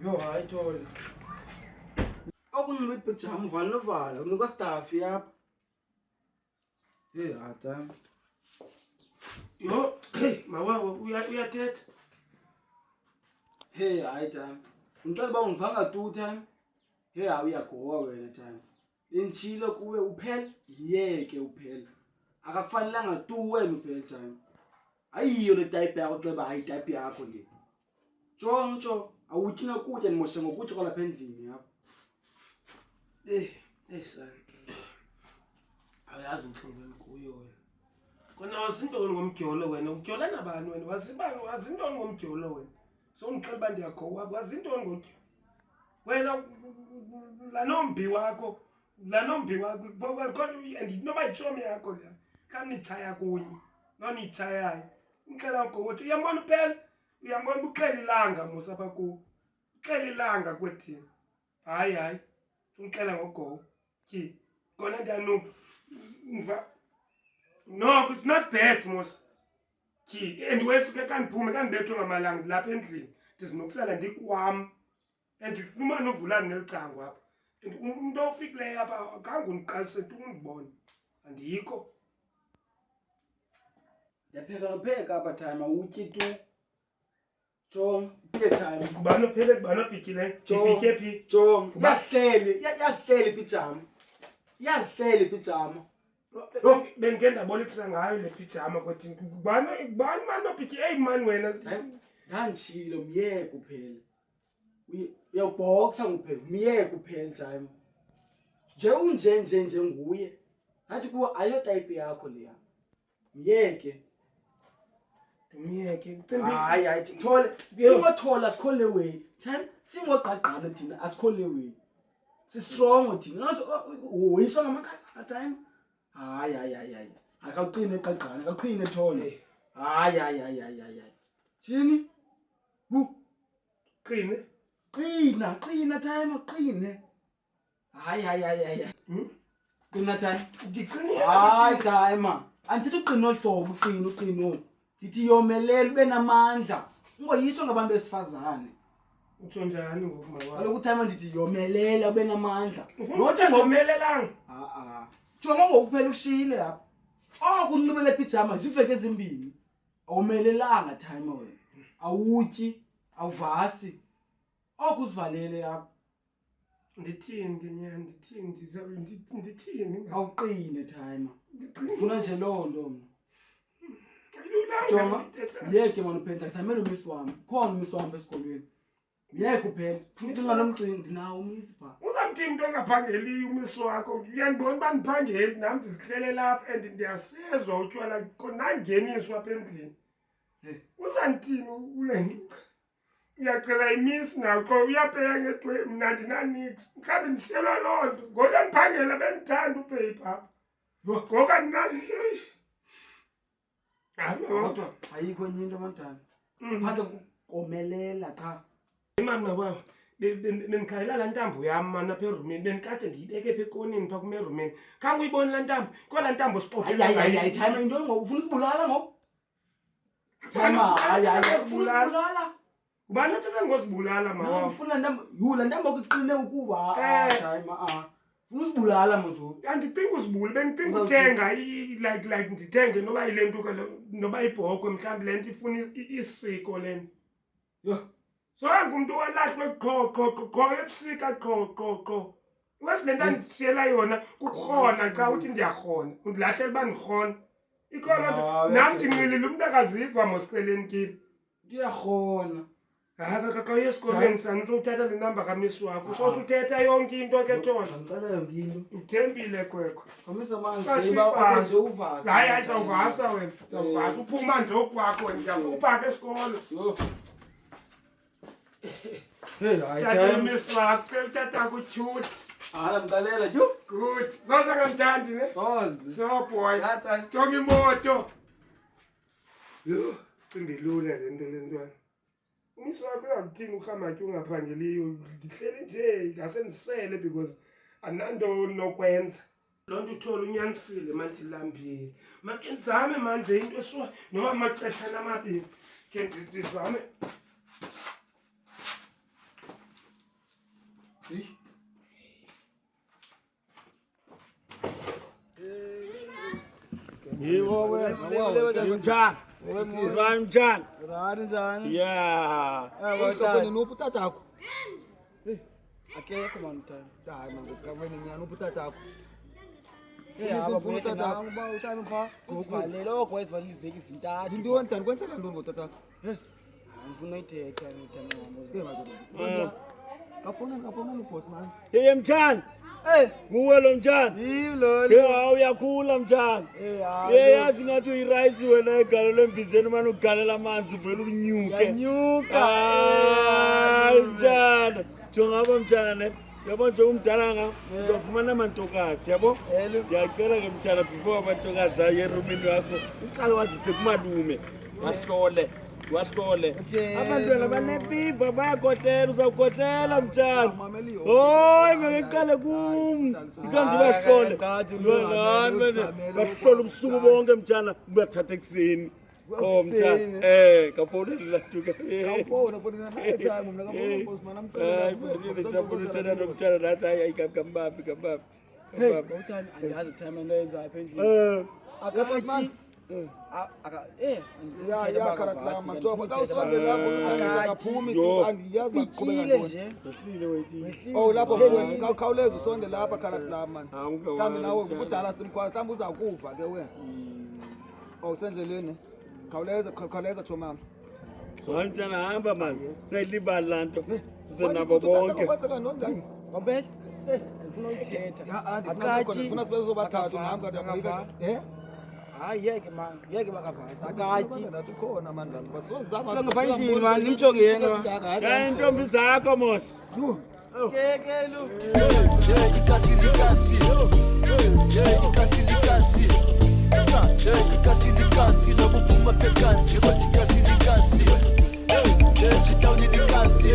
Yo, hayi Thole. Okunxiba ipijama uvala novala, unika staff yapha. Hey, hata. Yo, mawawa uyathetha. Hey, hayi time. Ngicela ba ungivanga tu time. Hey, awuyagowa wena time. Inchilo kuwe uphela, yeke uphela. Akakufanelanga tu wena uphela time. Ayiyo le type yakho xa ba hayi type yakho le. Ntsho, awutyina kutya nimoshe ngokutya kwalapha endlini yapha. Son. Ayazi ngixolweni kuyo wena. Kona wazintoni ngomdyolo wena? Udyola nabani wena? Wazintoni ngomdyolo wena? So ngixela uba ndiyakhowa, wazintoni ngomdyolo? Wena lanombi wakho, noba yitshomi yakho leya. Mhlawumbi nitshaya kunye, nonitshayayo. Ngixela ngokuthi uyambona uphela? Uyambona uxela ilanga musa apha kuwo. Uxela ilanga kwethina. Hayi. Ngixela ngogogo. Tyhi. Kona ndiyanuka. No, it's not bad, mos. Tyhi. And wesuke xa ndiphume, xa ndibethwe ngamalanga ndilapha endlini. Ndizinukusela ndikwam. And umane uvulani nelicango apha. And umuntu ofikileyo apha akhange undiqalise tu undibone. Andikho. Ndiyapheka nopheka apha time awutyi tu. Jong, pie time. Kubani obhityile? Ibhitye phi? Jong, yasihleli ipijama. Yasihleli ipijama. Bengike ndabolekisa ngayo le pijama kwathini. Kubani mani obhitye? Eyi mani wena. Ndandishilo myeke kuphela. Uyawubhoksa nguphela, myeke kuphela time. Nje nguye. Ngathi kuwe ayo type yakho leya. Myeke. Myeke. Hayi, Thole. Singothola sikhole way. Time singogqagqana thina asikhole way. Si strong thina. Uyisho ngamakhaza time. Hayi. Akaqine eqaqana, akaqine Thole. Hayi. Thini? Qine. Qina time, qine. Hayi. Qina time. Ndiqinile. Hayi time. Andithi uqina ohlobo, uqina. Ndithi yomelela ube namandla. Ungoyiswa ngabantu besifazane. Utsho njani ngoku mawa? Kaloku time ndithi yomelela ube namandla. Nothi ngomelelanga. Jonga ngokuphela ushile lapha. Kunxibele pijama ziveke ezimbini. Awumelelanga time wena. Awutyi, awuvasi. Okuzivalele lapha. Ndithini? Awuqine time. Ufuna nje loo nto mna. Jonga, yeke manje uphetha kusamele umisi wami. Khona umisi wami esikolweni. Yeke uphela. Ucinga nomcimbi ndinawo umisi pha. Uzamthini into ongaphangeli umisi wakho? Uyanibona uba ndiphangeli nam ndizihlele lapha and ndiyasezwa utywala nangeniswa apha endlini. Uzamthini ulenduka? Uyacela imisi nawo uyapheya ngedwe mna ndinanix. Mhlawumbi ndihlelwa loo nto. Ngoku ndiphangela bendithanda upeyipa apha. Ngoku andinani. Kodwa ayikho enye into abantwana. Phandle kukomelela qha. Mama wawo bendikhayela laa ntambo yam mana apha erumini bendikade ndiyibeke pha ekoneni phaa kuma erumini. Khange uyibone laa ntambo? Kolaa ntambo siqophele. Hayi, time into ngoku ufuna usibulala ngoku? Time hayi, usibulala. Ubani othetha ngosibulala mawa? Ufuna ntambo, laa ntambo okuqine ukuva. Time ufuna usibulala mozo. Andicingi uzibule, bendicinga uthenga like ndithenge noba yile nto noba ibhokhwe mhlawumbi le nto ifuna isiko le nto. Yho. So ngumntu walahlwe qho ebusika qho. Wesi le nto andishiyela yona kukrona xa uthi ndiyarhona. Undilahlela uba ndikrona. Ikhona nto nam ndinxilile umntu akaziva mosixeleni kile. Ndiyarhona. Kakauye esikolweni sanizothatha le namba kamisi wakho. Sosuthetha yonke into ke Thole. Ngicela yonke into. Uthembile kwekho. Kamisa manje uba nje uvasa. Hayi uzawuvasa wena. Uzawuvasa uphuma nje okwakho ndiyakupa ke esikolo. Hey, hayi Tata time. imisi wakho, tata kutyhuthi. Ngicela yho. Good. Soze kamthandi ne? Soze. So boy. Tata. Jonga imoto. Yho. Cindelula le nto ntwana. Umisi wakho uyawuthini urhamatye ungaphangeliyo? Ndihleli nje ngase ndisele because ananto nokwenza. Loo nto uThole unyanisile manje lambile. Make ndizame manje into esiwa noma amaxeshana amabini. Ke ndizame. Yibo wena. Mjani. Uzwa mjani. Rani njani? Yeah. Usofuna nuphi utatakho? Akekho man time. Hayi manje kamene ngiyana uphi utatakho? Aba ufuna bona utatakho? uba utime pha. Kusivalele ogwethu valile iveki izintathu. Into wenzani kwenzeka ntoni ngotatakho? Ngifuna ithetha ngithe Eh. Kafona boss man. Hey mjani. Hey, Nguwe lo mjani. yilo. Ke uyakhula mjani. Hey, Yazi ngathi uyirice wena egalo lembizeni manje ugalela amanzi uvela unyuke. Yanyuka. Hayi njalo. Jongaba mjana ne. Yabo nje umdala nga uzofumana amantokazi yabo. Hello. Ngiyacela ke mjana before amantokazi aye erumini wakho uqale wazise kumalume. Wahlole. Abantwana banefiva bayakhohlela uzawukhohlela mjana. Hoyi mengaqale kum. Ikanti bahlole. Bahlole ubusuku bonke mjana ubathatha ekuseni. Oh mjana. Kafonela tuka. Kafona naye time mina kafona boss man Hayi ngifuna uthanda nomtshana nathi hayi kambabi. Utani angazi time ento yenzayo apha endlini. Akathi ya karaklama mthofa kawusonde lapho akaphumi tu angiyazi baqhubeka nje. Oh lapho wena khawuleza usonde lapha karaklama mhlawumbe nawe ubudala simkhwa mhlawumbe uzakuva ke wena. Oh usendleleni khawuleza Thomama. Hayi mtshana hamba manje. Ngayilibali lanto. Sizenabo bonke. Kwenzeka nondani? Ngobese. Ngifuna ukuthetha. Akathi ufuna sibe sobathathu ngami kanti akuyika. Hayi yeke man, yeke bakavasa. Akathi Ndathi khona manje basozama. ngapha endlini man, nimjonge yena. Hayi intombi zakho mos. Kekelu. Ikasi nokuphuma phekasi bathi ikasi chitawuni likasi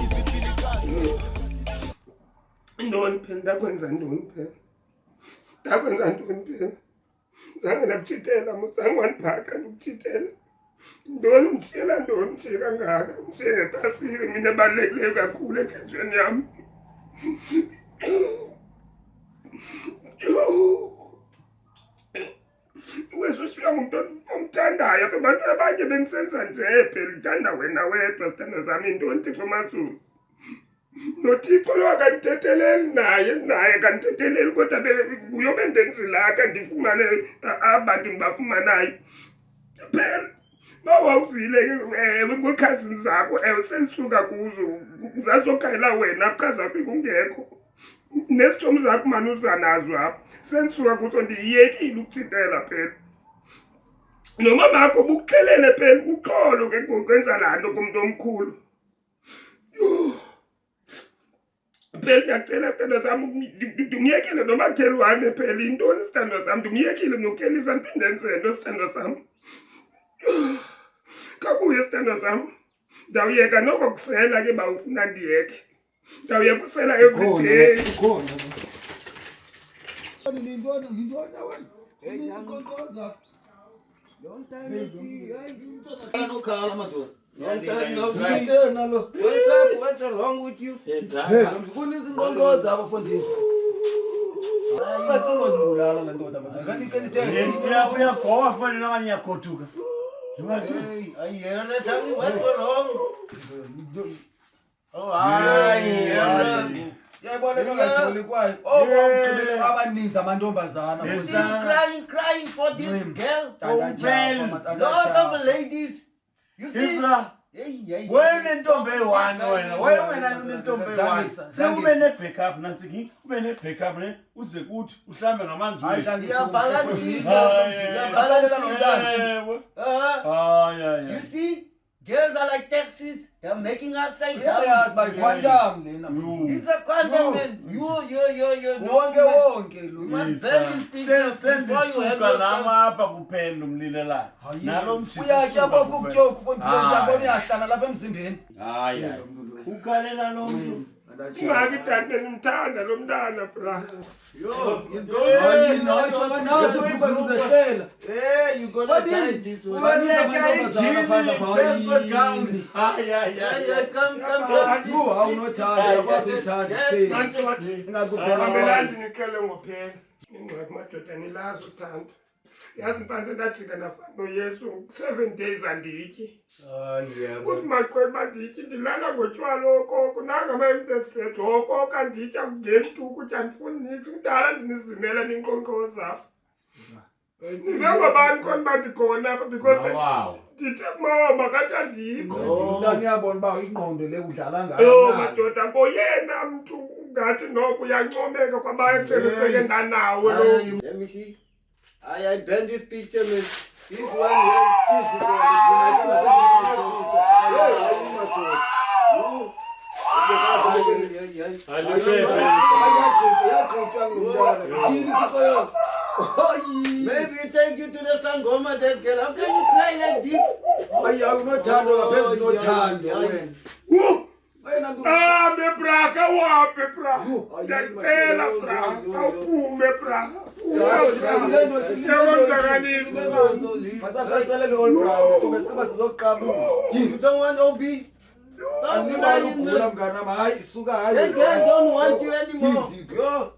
ivipili kasi Ndoni phela ndakwenza ntoni phela? Ndakwenza ntoni phela? Zange ndakuchithela muzange wanibhaqa ndikuchithela. Ndoni mshiyela ndoni mshiye kangaka? Mshiye ngetasile mina ebalulekileyo kakhulu enhliziyweni yami. Wesushiya ngumuntu omthandayo apha abantu abanye bengisenza nje phela ngithanda wena wedwa sithanda zami intoni Thixo Mazulu. Nothixo lo akandithetheleli naye kandithetheleli kodwa uyobe ndenzilaka ndifumane abantu ngibafumanayo phela bawawuvile kwikhazini zakho sendisuka kuzo zazokhayela wena kazafika ungekho nesitshomi zakho mani uza nazo apha sendisuka kuzo ndiyiyekile ukuthintela phela nomamakho bukuxelele phela uxolo ke kwenza laa nto kumntu omkhulu. Phela ndiyacela sithandwa sam ndimyekile nomakhelwane phela intoni sithandwa sam ndimyekile nokelisa ndiphinde ndenze nto sithandwa sam. Kabuye sithandwa sam ndawuyeka noko kusela ke bawufuna ndiyeke ndawuyeka usela everyday. Lintoni wena? Konkoza. Long time see. Nokhala madoda. Nalo. What's wrong with you? Kunisa inqonqoza abafondini. Bathi ngozibulala la ndoda manje. Kanike nithe. Uyagowa fana noma ngiyagoduka. Ayena thangi what's wrong? oh hayi Yayibona ngajoli kwayo. Ngicela abaninzi amantombazana. crying for this girl. Lot of ladies. You see? Wena intombi eyi-1 wena intombi eyi-1 ube ne-backup nansi ube ne-backup ne uze kuthi uhlambe ngamanzi You see? Girls are like taxis. They're making upside down. It's a quantum man. You must burn these pictures before you have sendisuka your son. lama apha kuphela umlilelayo nalo Uyatya futhi yabona uyahlala lapha emzimbeni. hayi ukhalela lo mntu Ingaki tani benimthanda lo mntana bra. Yo, he's Hayi going. nacho nazo kuba zizehlela. Hey, you gonna die this one. Come. Ku awunothanda yakwazi uthanda thina. Manje wathi Ingakuphela ngabelandi nikhele ngophela. Ingcwadi madoda nilazi uthando. Yazi mpanze ndajika ndafana noYesu 7 days andityi. Uthi maqweba ndityi ndilala ngotywala okoko nangama emntesithetho okoko anditya kungeni tu ukutya andifuni nitsi kudala ndinizimela ninkqonkqoza. Ngobani khona uba ndikhona apha because ndithe mama kathi andikho. Umntana uyabona uba ingqondo le udlala Yho ngayo. madoda ngoyena mntu ngathi noko uyancomeka kwabaye kuseliseke ndanawe lo. Let me see. I done this picture, man. This one here. Maybe you take you to the Sangoma, that girl. How can you cry like this? Hayi awunothanda ngaphezulu nothando wena. Wena nto Bebraka wapi bra? Ndiyacela bra, awuphume bra. Masakhaselele olbrand tobesiba sizoqhabuka. You don't want OB? Don't Anima try him. ukugula mngana ma hayi suka That hayi. girl don't want you anymore. Yo.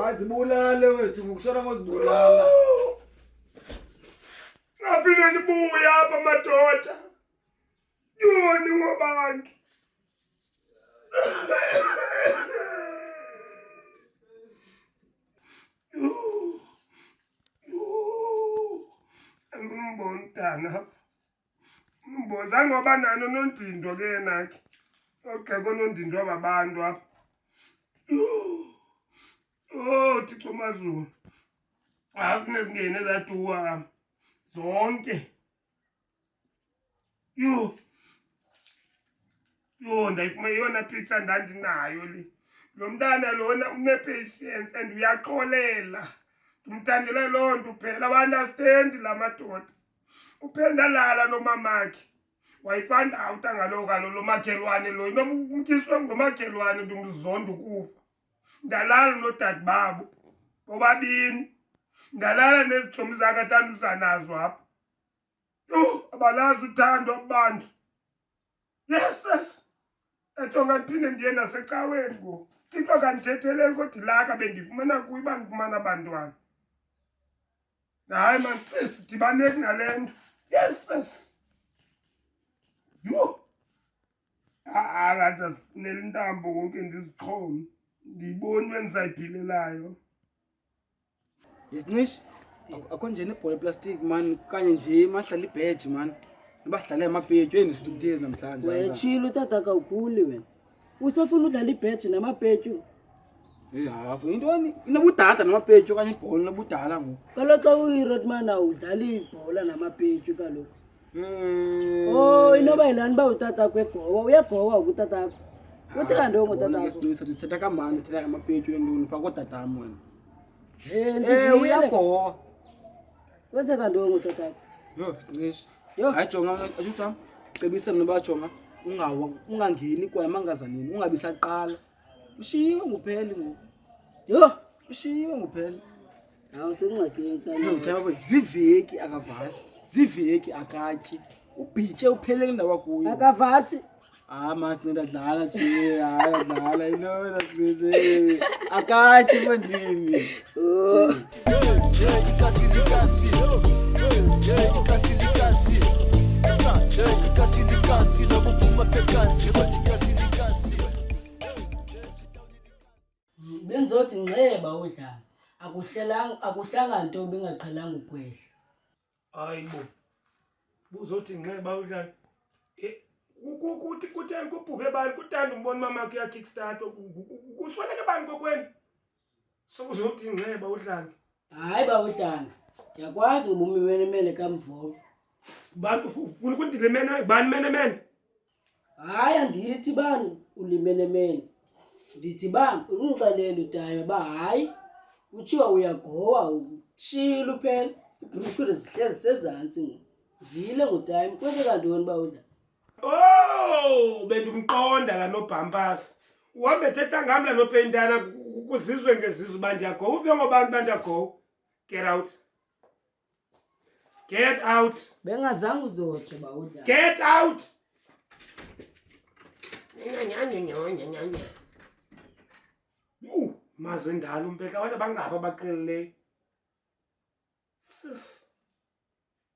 Azibulale wethu ngokushona ngozibulala. Ngaphinde ndibuya apha madoda. Yoni ngobantu. Angimboni mntana. Mboza ngoba nano nondindo ke nakhe. Okay konondindo ababantu apha. Oh Thixo Mazulu. Akunezingene ezatuwa zonke. Yo ndayifuma yona picture ndandinayo le. Lo mntana lona une-patience and uyaxolela. Ndimthandele loo nto phela ba-understand la madoda. Uphela ndalala nomamakhe. Wayifind out ngalo lo makhelwane lo. Noma umkiswe ngomakhelwane ndimzonda ukufa. Ndalala nodade babo. Bobabini. Ndalala nezitshomi zakatanduza nazo apha. Abalazi uthando abantu. Yes. Etonga ndiphinde ndiye nasecaweni ngo. Thixo kandithetheleli kodwa ilaka bendifumana kuyo uba ndifumana abantwana. Hayi man, sidibaneki nale nto. Yes. Yho. Akathi azifunela intambo konke ndizixhome. Ndiyiboni bendizayiphelelayo. Yesincishi akho nje nebhola eplastic man kanye nje mahlala ibheji man. Basidlale amapethu enisitukuthezi namhlanje. Wechilo tata kawukhuli wena. Usafuna udlala ibheji namapethu. Hafu intoni inobudala namapethu kanye ibhola inobudala ngoku. Kaloku xa uyi-Rodman awudlala ibhola namapethu kaloku. Oh inoba yilani ba utata kwegowa uyagowa ukutatakho. Uthi kanti ongotatakho. Sithetha kamandi sithetha ngamapethu lentoni faka otatam Uyagowa. wena. Uyagowa. Uthi kanti ongotatakho. Yo Sncishi. Yo. Hayi jonga ajusam. Cebisa noba jonga ungangeni kwa mangazanini ungabi saqala. Ushiwe ngupheli ngoku. Yo. Ushiwe ngupheli. Hawu sengxakeni Ngithaba ziveki akavasi. Ziveki akatyi. Ubhitye uphelele ndawa kuyo. akavasi. Manje ndadlala nje, hayi adlala inona size. Akatyi mandini. Oh. Benzothi nceba udlala. Akuhlanga nto bengaqhelanga ukwehla. Hayibo. Buzothi nxeba udlala. Ukuthi kutheni kubhube bani kuthanda umbona mama yakhe ya kickstart kusweleke bani kokweni. Sokuzothi nxeba udlala. Hayi ba udlala. Ndiyakwazi ubumenemene kamvovo. Bantu ufuna ukundilemena bani menemene? Hayi andithi bani ulimenemene. Ndithi bani ungixelele udayo ba hayi utshiwa uyagowa utshila uphela ibhrukhwe zihlezi sezantsi vile ngudayo kwese kantoni ba udla. Oh, bendumqonda la noBhampasi. uhambe thetha ngam la nopentana kuzizwe ngezizwe uba ndiyagowa. Uve ngobantu uba ndiyagowa. Get out. Get out. Bengazange uzotsho ba udlala. Get out. Maze ndala umpehla abantu abangapha baqeleleyo. Sis.